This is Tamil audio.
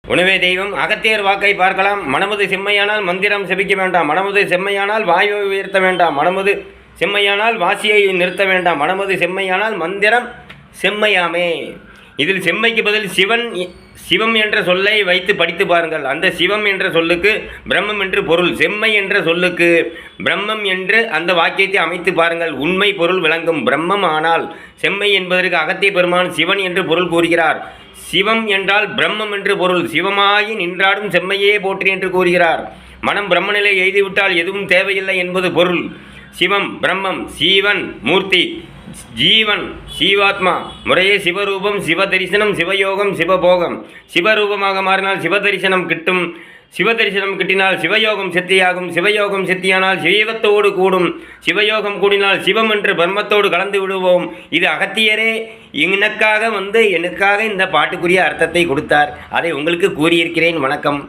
உணவே தெய்வம். அகத்தியர் வாக்கை பார்க்கலாம். மனமுது செம்மையானால் மந்திரம் செபிக்க வேண்டாம். மனமுது செம்மையானால் வாயுவை உயர்த்த வேண்டாம். மனமுது செம்மையானால் வாசியை நிறுத்த வேண்டாம். மனமுது செம்மையானால் மந்திரம் செம்மையாமே. இதில் செம்மைக்கு பதில் சிவம் என்ற சொல்லை வைத்து படித்து பாருங்கள். அந்த சிவம் என்ற சொல்லுக்கு பிரம்மம் என்று பொருள். செம்மை என்ற சொல்லுக்கு பிரம்மம் என்று அந்த வாக்கியத்தை அமைத்து பாருங்கள். உண்மை பொருள் விளங்கும். பிரம்மம் ஆனால் செம்மை என்பதற்கு அகத்திய பெருமான் சிவன் என்று பொருள் கூறுகிறார். சிவம் என்றால் பிரம்மம் என்று பொருள். சிவமாகி நின்றாடும் செம்மையே போற்றி என்று கூறுகிறார். மனம் பிரம்மநிலை எய்துவிட்டால் எதுவும் தேவையில்லை என்பது பொருள். சிவம் பிரம்மம், சீவன் மூர்த்தி, ஜீவன் சீவாத்மா. முறையே சிவரூபம், சிவதரிசனம், சிவயோகம், சிவபோகம். சிவரூபமாக மாறினால் சிவதரிசனம் கிட்டும். சிவதரிசனம் கிட்டினால் சிவயோகம் சித்தியாகும். சிவயோகம் சித்தியானால் சிவத்தோடு கூடும். சிவயோகம் கூடினால் சிவம் என்று பிரம்மத்தோடு கலந்து விடுவோம். இது அகத்தியரே எனக்காக இந்த பாட்டுக்குரிய அர்த்தத்தை கொடுத்தார். அதை உங்களுக்கு கூறியிருக்கிறேன். வணக்கம்.